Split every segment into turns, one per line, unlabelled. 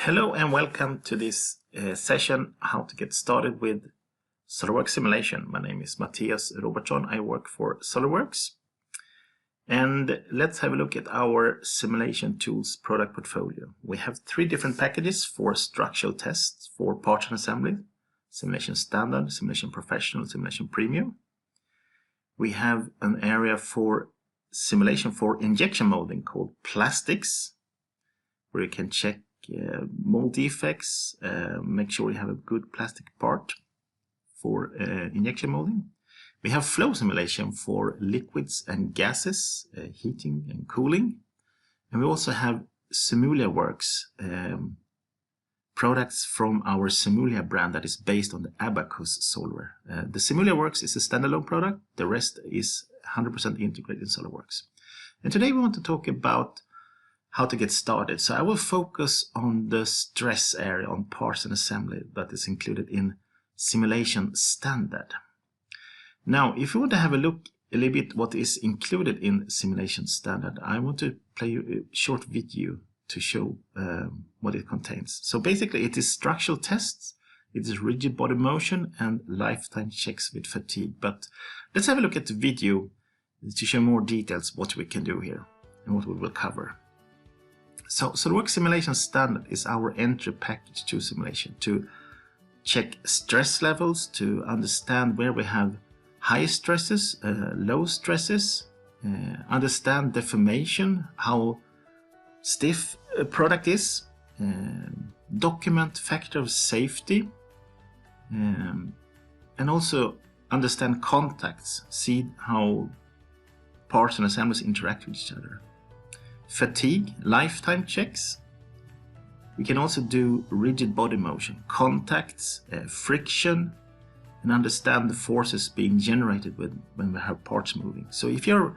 Hello and welcome to this session, how to get started with SOLIDWORKS Simulation. My name is Matthias Robertsson. I work for SOLIDWORKS. And let's have a look at our simulation tools product portfolio. We have three different packages for structural tests for parts and assembly: Simulation Standard, Simulation Professional, Simulation Premium. We have an area for simulation for injection molding called Plastics, where you can check mold defects, make sure you have a good plastic part for injection molding. We have flow simulation for liquids and gases, heating and cooling. And we also have SOLIDWORKS products from our Simulia brand that is based on the Abacus solver. The SOLIDWORKS is a standalone product. The rest is 100% integrated in SOLIDWORKS. And today we want to talk about how to get started. So I will focus on the stress area on parts and assembly that is included in Simulation Standard. Now, if you want to have a look a little bit what is included in Simulation Standard, I want to play you a short video to show what it contains. So basically it is structural tests, it is rigid body motion and lifetime checks with fatigue. But let's have a look at the video to show more details what we can do here and what we will cover. So SOLIDWORKS Simulation Standard is our entry package to simulation to check stress levels, to understand where we have high stresses, low stresses, understand deformation, how stiff a product is, document factor of safety, and also understand contacts, see how parts and assemblies interact with each other. Fatigue, lifetime checks. We can also do rigid body motion, contacts, friction, and understand the forces being generated when we have parts moving. So if you're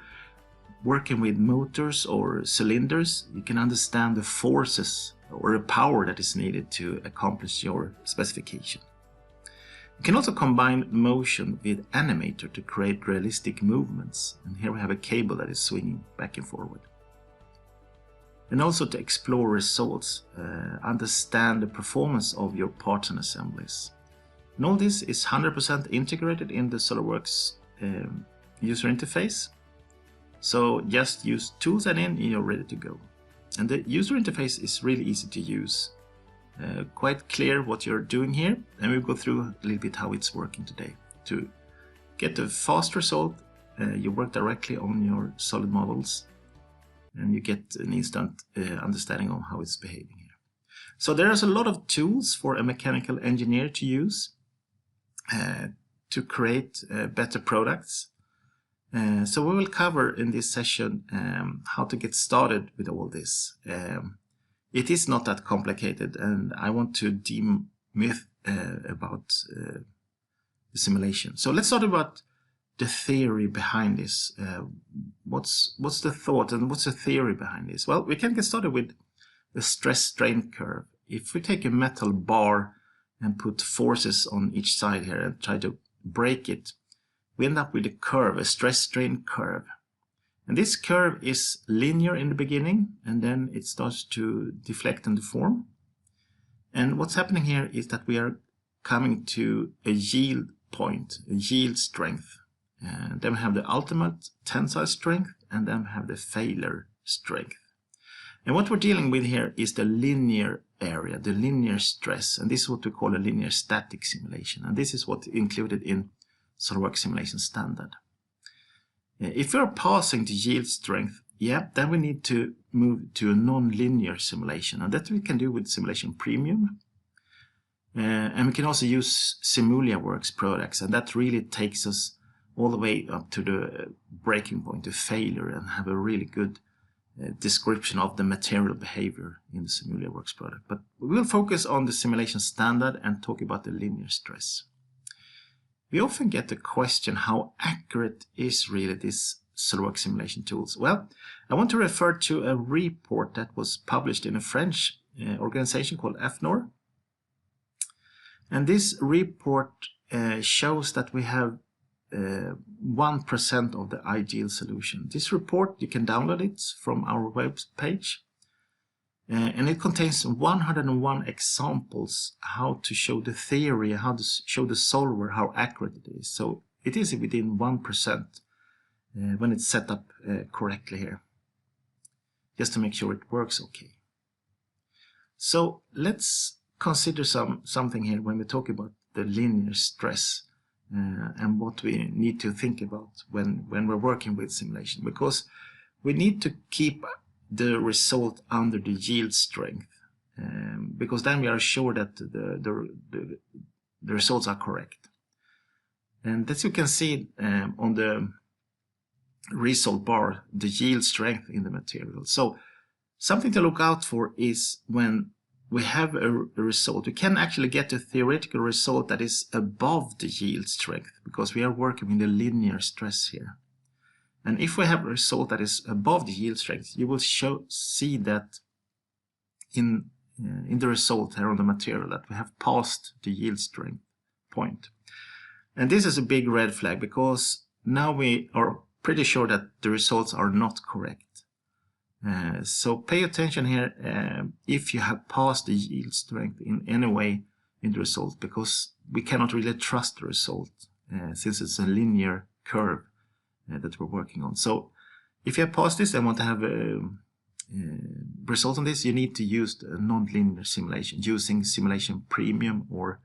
working with motors or cylinders, you can understand the forces or the power that is needed to accomplish your specification. You can also combine motion with Animator to create realistic movements. And here we have a cable that is swinging back and forward. And also to explore results, understand the performance of your parts and assemblies. And all this is 100% integrated in the SOLIDWORKS user interface. So just use tools and in, you're ready to go. And the user interface is really easy to use. Quite clear what you're doing here. And we'll go through a little bit how it's working today. To get a fast result, you work directly on your solid models, and you get an instant understanding of how it's behaving here. So there's a lot of tools for a mechanical engineer to use to create better products. So we will cover in this session how to get started with all this. It is not that complicated, and I want to demyth about the simulation. So let's start about the theory behind this. What's the thought and what's the theory behind this? Well, we can get started with the stress-strain curve. If we take a metal bar and put forces on each side here and try to break it, we end up with a curve, a stress-strain curve. And this curve is linear in the beginning, and then it starts to deflect and deform. And what's happening here is that we are coming to a yield point, a yield strength. And then we have the ultimate tensile strength, and then we have the failure strength. And what we're dealing with here is the linear area, the linear stress, and this is what we call a linear static simulation. And this is what's included in SOLIDWORKS Simulation Standard. If we're passing the yield strength, then we need to move to a non-linear simulation, and that we can do with Simulation Premium. And we can also use SOLIDWORKS products, and that really takes us all the way up to the breaking point, to failure, and have a really good description of the material behavior in the SOLIDWORKS product. But we will focus on the Simulation Standard and talk about the linear stress. We often get the question, how accurate is really this SOLIDWORKS simulation tools? Well, I want to refer to a report that was published in a French organization called AFNOR. And this report shows that we have 1% of the ideal solution. This report, you can download it from our web page. and it contains 101 examples how to show the theory, how to show the solver how accurate it is. So it is within 1% when it's set up correctly here, just to make sure it works okay. So let's consider something here when we talk about the linear stress and what we need to think about when we're working with simulation, because we need to keep the result under the yield strength, because then we are sure that the results are correct. And as you can see on the result bar, the yield strength in the material. So something to look out for is when we have a result, we can actually get a theoretical result that is above the yield strength, because we are working in the linear stress here. And if we have a result that is above the yield strength, you will see that in the result here on the material that we have passed the yield strength point. And this is a big red flag, because now we are pretty sure that the results are not correct. So pay attention here if you have passed the yield strength in any way in the result, because we cannot really trust the result since it's a linear curve that we're working on. So if you have passed this and want to have a result on this, you need to use the non-linear simulation using Simulation Premium or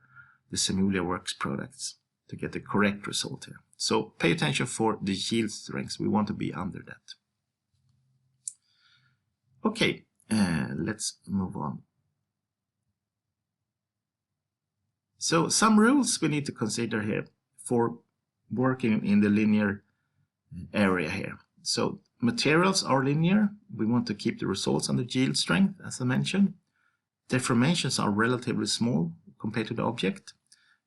the SOLIDWORKS products to get the correct result here. So pay attention for the yield strengths. We want to be under that. Okay, let's move on. So some rules we need to consider here for working in the linear area here. So materials are linear. We want to keep the results under yield strength, as I mentioned. Deformations are relatively small compared to the object.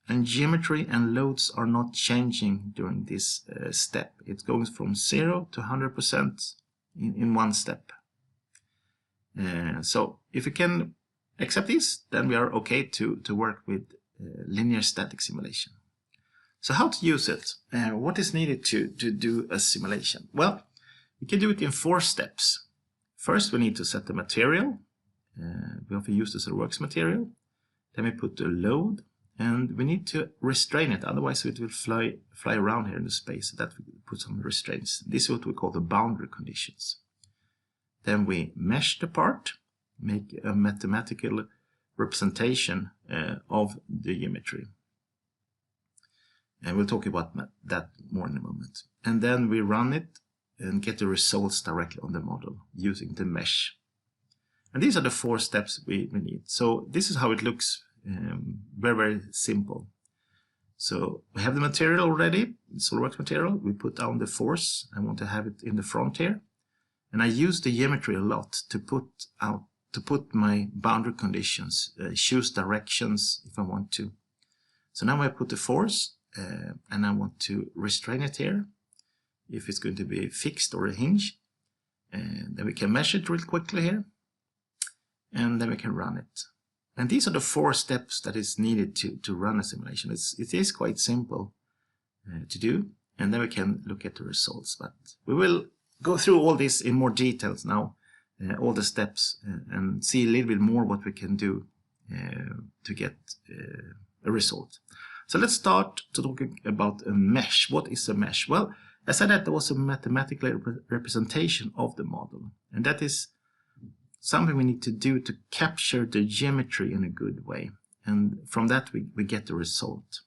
And geometry and loads are not changing during this step. It goes from 0 to 100% in one step. So if we can accept this, then we are okay to work with linear static simulation. So how to use it? What is needed to do a simulation? Well, we can do it in 4 steps. First, we need to set the material. We often use the SOLIDWORKS material. Then we put the load, and we need to restrain it, otherwise it will fly around here in the space. So that we put some restraints. This is what we call the boundary conditions. Then we mesh the part, make a mathematical representation of the geometry. And we'll talk about that more in a moment. And then we run it and get the results directly on the model using the mesh. And these are the 4 steps we need. So this is how it looks, very, very simple. So we have the material already, the SOLIDWORKS material. We put down the force. I want to have it in the front here. And I use the geometry a lot to put my boundary conditions, choose directions if I want to. So now I put the force and I want to restrain it here, if it's going to be fixed or a hinge. And then we can measure it real quickly here, and then we can run it. And these are the 4 steps that is needed to run a simulation. It is quite simple to do, and then we can look at the results. But we will go through all this in more details now, all the steps, and see a little bit more what we can do to get a result. So let's start to talking about a mesh. What is a mesh? Well, I said that there was a mathematical representation of the model, and that is something we need to do to capture the geometry in a good way, and from that we get the result.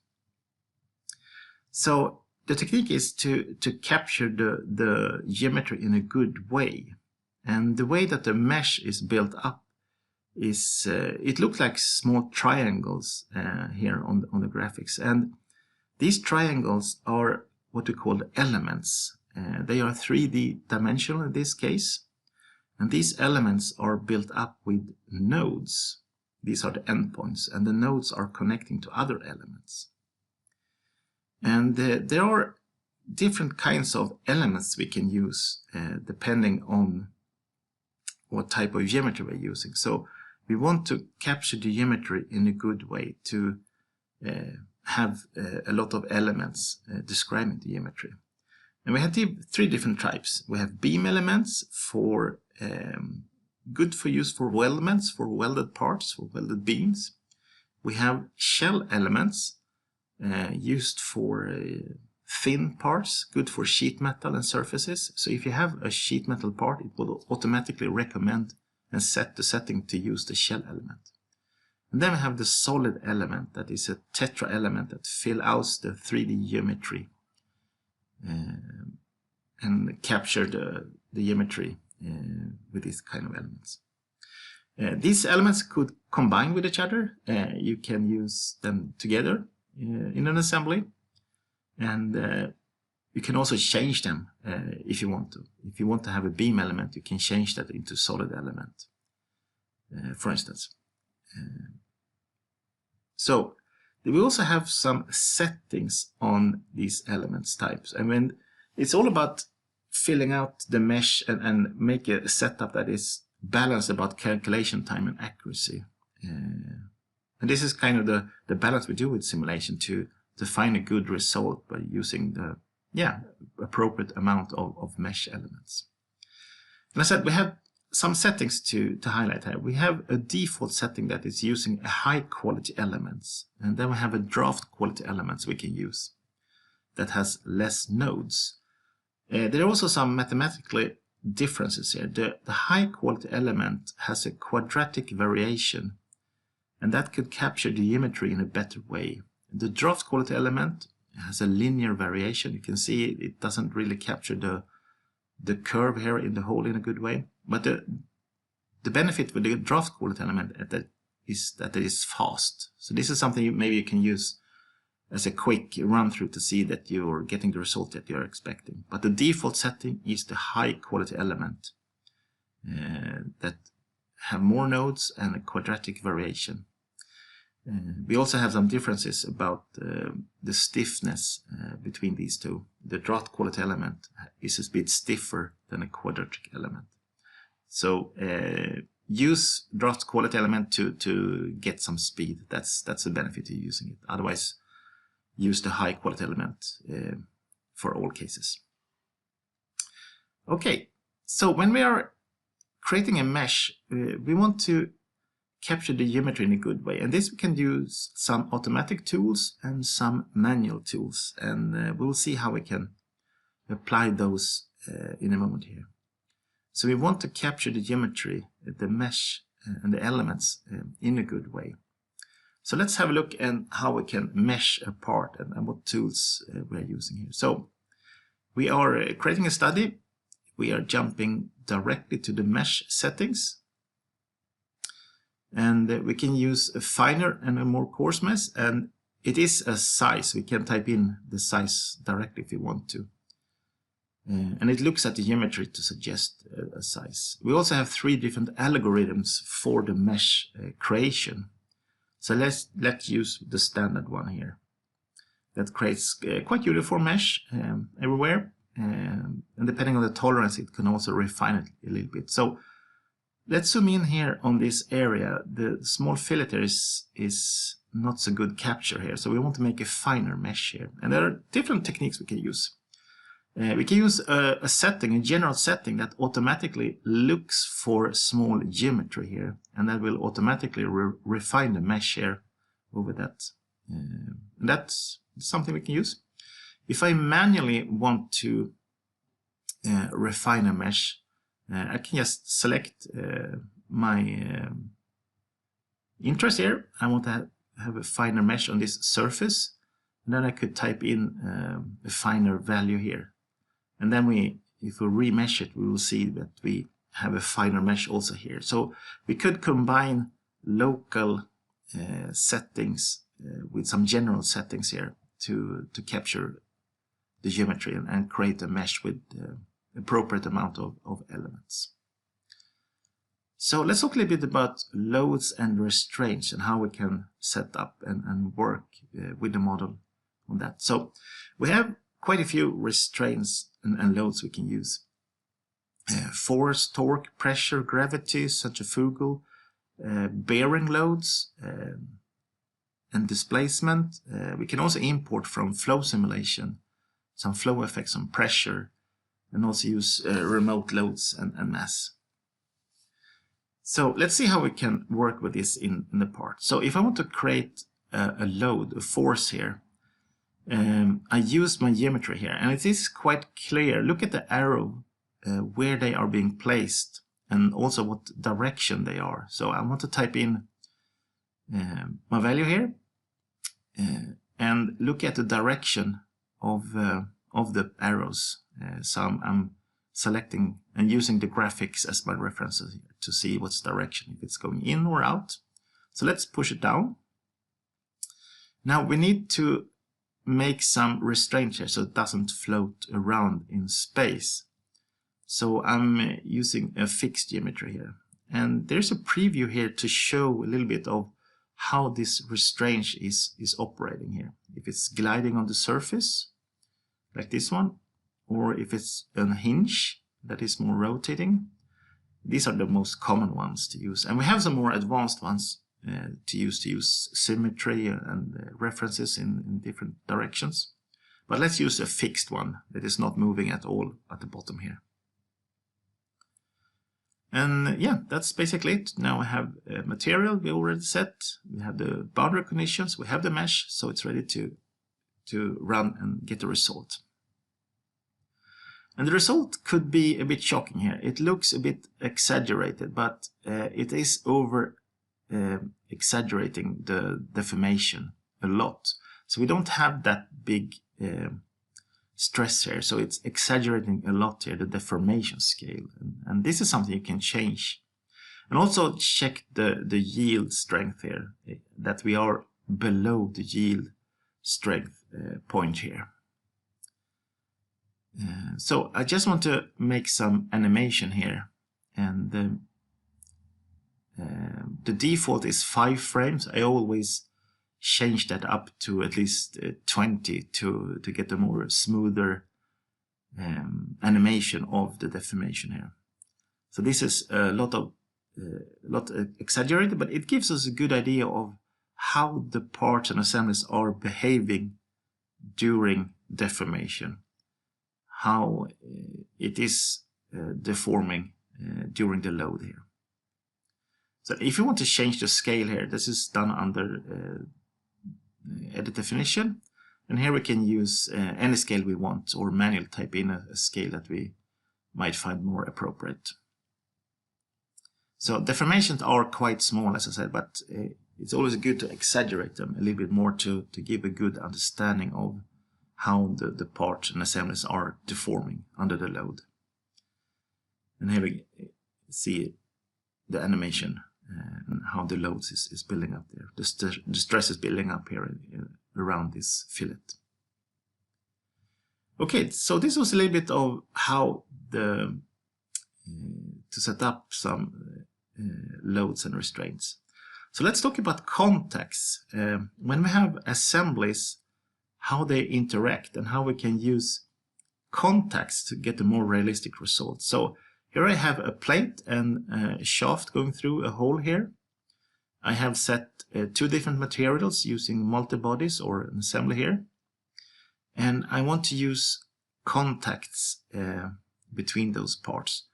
So the technique is to capture the geometry in a good way, and the way that the mesh is built up is it looks like small triangles here on the graphics, and these triangles are what we call the elements. They are 3D dimensional in this case, and these elements are built up with nodes. These are the endpoints, and the nodes are connecting to other elements. And there are different kinds of elements we can use depending on what type of geometry we're using. So we want to capture the geometry in a good way to have a lot of elements describing the geometry. And we have 3 different types. We have beam elements for good for use for weldments, for welded parts, for welded beams. We have shell elements used for thin parts, good for sheet metal and surfaces. So if you have a sheet metal part, it will automatically recommend and set the setting to use the shell element. And then we have the solid element, that is a tetra element that fills out the 3D geometry and capture the geometry with these kind of elements. These elements could combine with each other. You can use them together in an assembly, and you can also change them if you want to. If you want to have a beam element, you can change that into solid element, for instance. So we also have some settings on these elements types. I mean, it's all about filling out the mesh and make a setup that is balanced about calculation time and accuracy. And this is kind of the balance we do with simulation to find a good result by using the appropriate amount of mesh elements. And I said we have some settings to highlight here. We have a default setting that is using a high quality elements, and then we have a draft quality elements we can use that has less nodes. There are also some mathematical differences here. The high quality element has a quadratic variation, and that could capture the geometry in a better way. The draft quality element has a linear variation. You can see it doesn't really capture the curve here in the hole in a good way. But the benefit with the draft quality element is that it is fast. So this is something maybe you can use as a quick run through to see that you're getting the result that you're expecting. But the default setting is the high quality element that have more nodes and a quadratic variation. We also have some differences about the stiffness between these two. The draft quality element is a bit stiffer than a quadratic element. So use draft quality element to get some speed. That's the benefit of using it. Otherwise, use the high quality element for all cases. Okay, so when we are creating a mesh, we want to capture the geometry in a good way, and this we can use some automatic tools and some manual tools, and we'll see how we can apply those in a moment here. So we want to capture the geometry, the mesh and the elements in a good way. So let's have a look at how we can mesh a part and what tools we are using here. So we are creating a study. We are jumping directly to the mesh settings. And we can use a finer and a more coarse mesh, and it is a size. We can type in the size directly if we want to. And it looks at the geometry to suggest a size. We also have 3 different algorithms for the mesh creation. So let's use the standard one here. That creates quite uniform mesh everywhere. And depending on the tolerance, it can also refine it a little bit. So let's zoom in here on this area. The small fillet here is not so good capture here. So we want to make a finer mesh here. And there are different techniques we can use. We can use a setting, a general setting that automatically looks for small geometry here, and that will automatically refine the mesh here over that. And that's something we can use. If I manually want to refine a mesh, I can just select my interest here. I want to have a finer mesh on this surface, and then I could type in a finer value here. And then if we remesh it, we will see that we have a finer mesh also here. So we could combine local settings with some general settings here to capture the geometry and create a mesh with appropriate amount of elements. So let's talk a little bit about loads and restraints and how we can set up and work with the model on that. So we have quite a few restraints and loads we can use. Force, torque, pressure, gravity, centrifugal, bearing loads, and displacement. We can also import from flow simulation some flow effects on pressure, and also use remote loads and mass. So let's see how we can work with this in the part. So if I want to create a load, a force here, I use my geometry here, and it is quite clear. Look at the arrow, where they are being placed, and also what direction they are. So I want to type in my value here, and look at the direction of the arrows. So I'm selecting and using the graphics as my references here to see what's direction, if it's going in or out. So let's push it down. Now we need to make some restraints here so it doesn't float around in space. So I'm using a fixed geometry here, and there's a preview here to show a little bit of how this restraint is operating here. If it's gliding on the surface like this one, or if it's a hinge that is more rotating. These are the most common ones to use, and we have some more advanced ones to use symmetry and references in different directions. But let's use a fixed one that is not moving at all at the bottom here. And yeah, that's basically it. Now I have material we already set. We have the boundary conditions. We have the mesh, so it's ready to run and get the result. And the result could be a bit shocking here. It looks a bit exaggerated, but it is over exaggerating the deformation a lot. So we don't have that big stress here, so it's exaggerating a lot here, the deformation scale. And this is something you can change. And also check the yield strength here, that we are below the yield strength point here. So I just want to make some animation here, and the default is 5 frames. I always change that up to at least 20 to get a more smoother animation of the deformation here. So this is a lot exaggerated, but it gives us a good idea of how the parts and assemblies are behaving during deformation, how it is deforming during the load here. So if you want to change the scale here, this is done under edit definition, and here we can use any scale we want, or manually type in a scale that we might find more appropriate. So deformations are quite small, as I said, but it's always good to exaggerate them a little bit more to give a good understanding of how the parts and assemblies are deforming under the load. And here we see the animation and how the load is building up there. The stress is building up here around this fillet. Okay, so this was a little bit of how to set up some loads and restraints. So let's talk about contacts. When we have assemblies, how they interact and how we can use contacts to get a more realistic result. So here I have a plate and a shaft going through a hole here. I have set 2 different materials using multi-bodies or an assembly here. And I want to use contacts between those parts.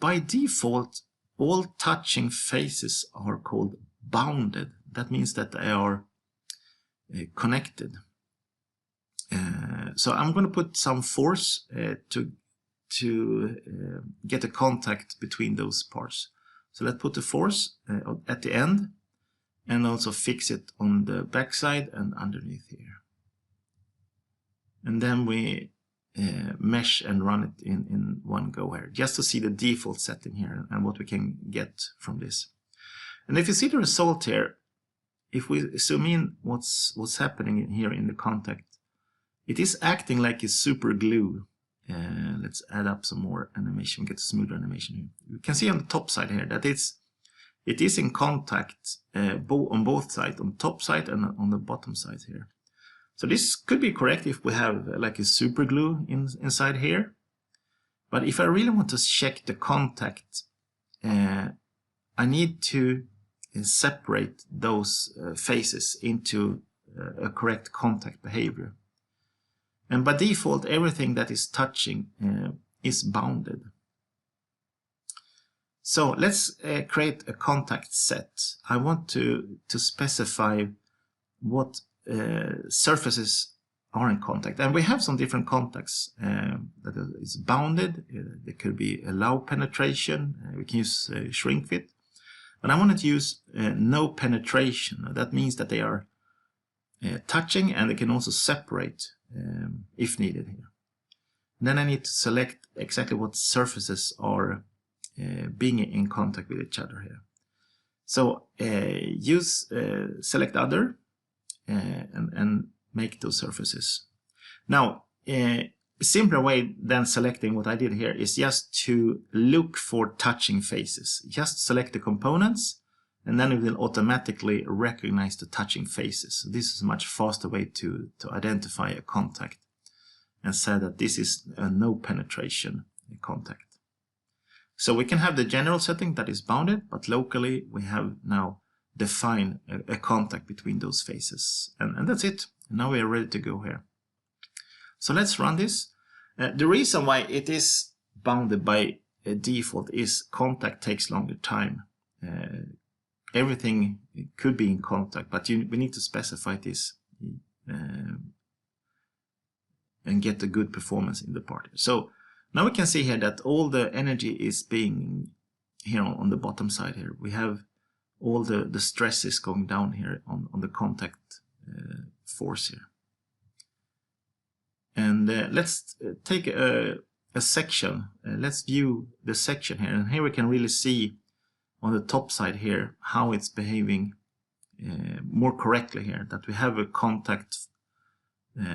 By default, all touching faces are called bounded. That means that they are connected. So I'm going to put some force to get a contact between those parts. So let's put the force at the end and also fix it on the back side and underneath here. And then we mesh and run it in one go here, just to see the default setting here and what we can get from this. And if you see the result here, if we zoom in what's happening here in the contact, it is acting like a super glue. Let's add up some more animation, get a smoother animation here. You can see on the top side here that it is in contact on both sides, on the top side and on the bottom side here. So this could be correct if we have like a super glue inside here. But if I really want to check the contact, I need to separate those faces into a correct contact behavior. And by default, everything that is touching is bounded. So let's create a contact set. I want to specify what surfaces are in contact, and we have some different contacts that is bounded. There could be allow penetration. We can use shrink fit, but I wanted to use no penetration. That means that they are touching, and they can also separate if needed here. And then I need to select exactly what surfaces are being in contact with each other here. So use select other and make those surfaces. Now, a simpler way than selecting what I did here is just to look for touching faces. Just select the components, and then it will automatically recognize the touching faces. So this is a much faster way to identify a contact and say that this is a no penetration contact. So we can have the general setting that is bounded, but locally we have now defined a contact between those faces. And that's it. Now we are ready to go here. So let's run this. The reason why it is bounded by default is contact takes longer time. Everything could be in contact, but we need to specify this and get a good performance in the part. So now we can see here that all the energy is being here on the bottom side here. We have all the stresses going down here on the contact force here. And let's take a section. Let's view the section here. And here we can really see on the top side here how it's behaving more correctly here, that we have a contact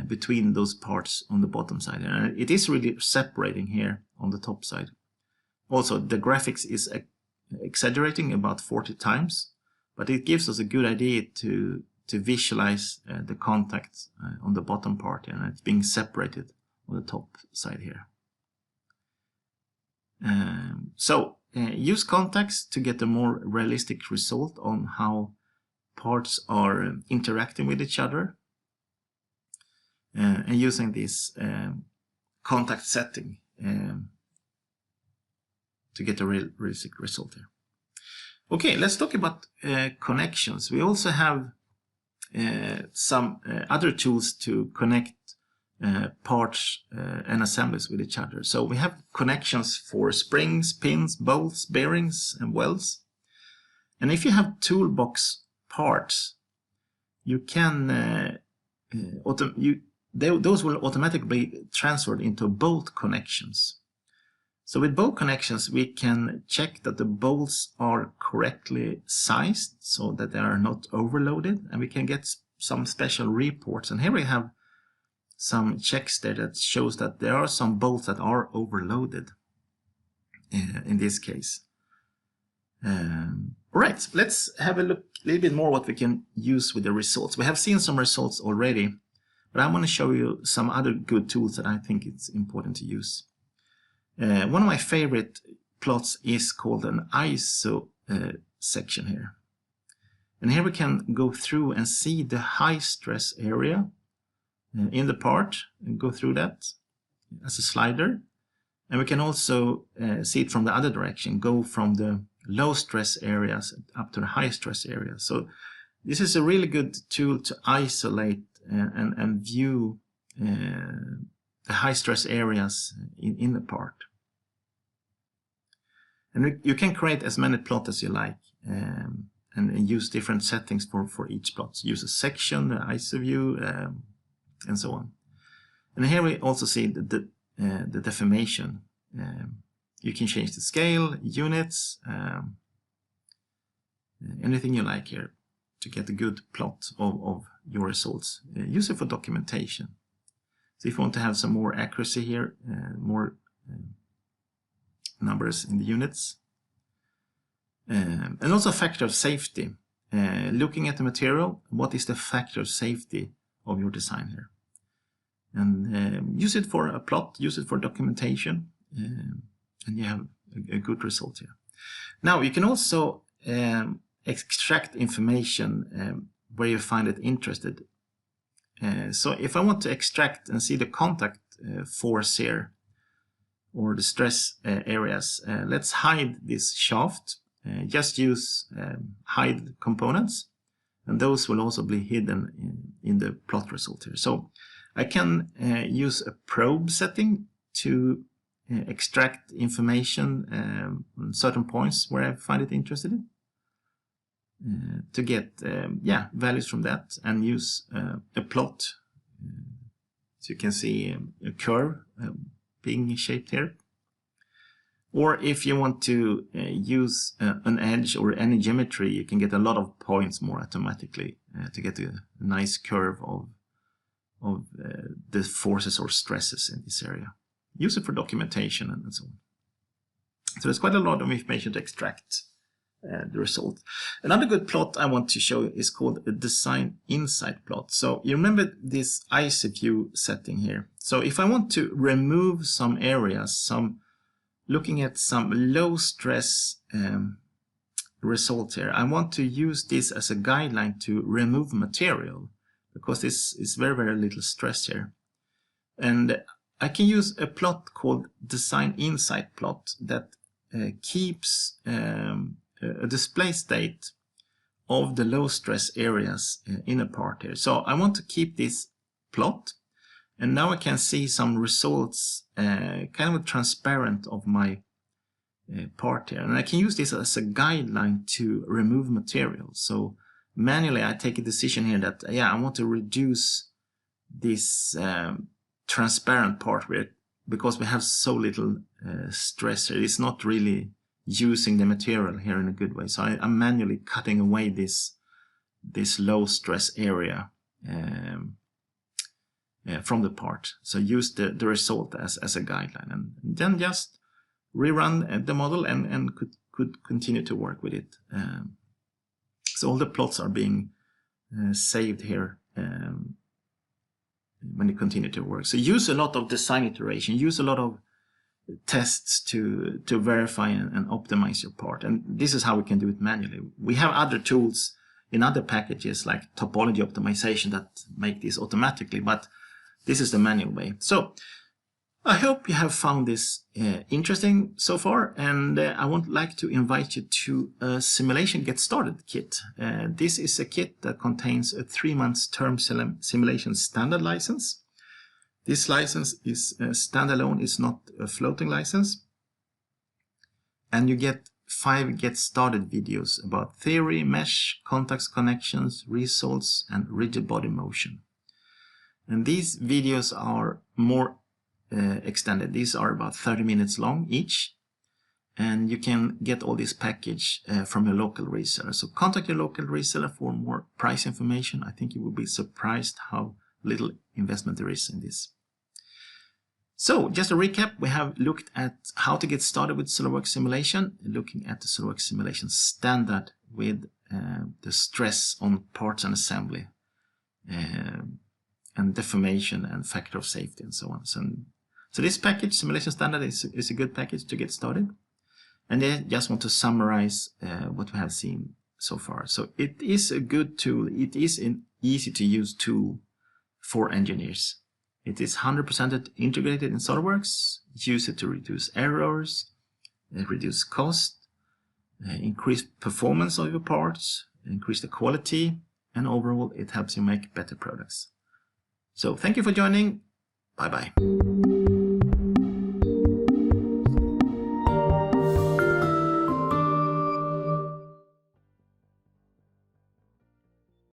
between those parts on the bottom side. And it is really separating here on the top side. Also, the graphics is exaggerating about 40 times, but it gives us a good idea to visualize the contact on the bottom part, and it's being separated on the top side here. So use contacts to get a more realistic result on how parts are interacting with each other, and using this contact setting to get a realistic result here. Okay, let's talk about connections. We also have some other tools to connect parts and assemblies with each other. So we have connections for springs, pins, bolts, bearings, and welds. And if you have toolbox parts, you can those will automatically be transferred into bolt connections. So with bolt connections, we can check that the bolts are correctly sized so that they are not overloaded, and we can get some special reports. And here we have some checks there that shows that there are some bolts that are overloaded in this case. Right, let's have a look a little bit more what we can use with the results. We have seen some results already, but I want to show you some other good tools that I think it's important to use. One of my favorite plots is called an ISO section here. And here we can go through and see the high stress area in the part and go through that as a slider. And we can also see it from the other direction, go from the low stress areas up to the high stress area. So this is a really good tool to isolate and view the high stress areas in the part. And you can create as many plots as you like and use different settings for each plot. So use a section, the ISO view, and so on. And here we also see the deformation. You can change the scale, units, anything you like here to get a good plot of your results. Use it for documentation. So if you want to have some more accuracy here, more numbers in the units. And also a factor of safety. Looking at the material, what is the factor of safety of your design here? And use it for a plot, use it for documentation, and you have a good result here. Now you can also extract information where you find it interested. So if I want to extract and see the contact force here or the stress areas. Let's hide this shaft. Just use hide components, and those will also be hidden in the plot result here. So I can use a probe setting to extract information on certain points where I find it interested to get values from that, and use a plot. So you can see a curve being shaped here. Or if you want to use an edge or any geometry, you can get a lot of points more automatically to get a nice curve of the forces or stresses in this area. Use it for documentation and so on. So there's quite a lot of information to extract the result. Another good plot I want to show is called a design insight plot. So you remember this ICView setting here. So if I want to remove some areas, looking at some low stress result here, I want to use this as a guideline to remove material, because this is very, very little stress here. And I can use a plot called design insight plot that keeps a display state of the low stress areas in a part here. So I want to keep this plot, and now I can see some results kind of transparent of my part here, and I can use this as a guideline to remove material. So manually I take a decision here that I want to reduce this transparent part because we have so little stress here. It's not really using the material here in a good way. So I'm manually cutting away this low stress area from the part. So use the result as a guideline, and then just rerun the model and could continue to work with it. So all the plots are being saved here when you continue to work. So use a lot of design iteration, use a lot of tests to verify and optimize your part. And this is how we can do it manually. We have other tools in other packages like topology optimization that make this automatically, but this is the manual way. So I hope you have found this interesting so far, and I would like to invite you to a Simulation Get Started kit. This is a kit that contains a 3-month term simulation standard license. This license is standalone, it's not a floating license. And you get 5 Get Started videos about theory, mesh, context connections, results, and rigid body motion. And these videos are more extended. These are about 30 minutes long each, and you can get all this package from your local reseller. So contact your local reseller for more price information. I think you will be surprised how little investment there is in this. So just a recap, we have looked at how to get started with SOLIDWORKS Simulation, looking at the SOLIDWORKS Simulation standard with the stress on parts and assembly, and deformation and factor of safety and so on. So this package, Simulation Standard, is a good package to get started. And I just want to summarize what we have seen so far. So it is a good tool. It is an easy to use tool for engineers. It is 100% integrated in SOLIDWORKS. Use it to reduce errors, reduce cost, increase performance of your parts, increase the quality, and overall it helps you make better products. So thank you for joining. Bye bye.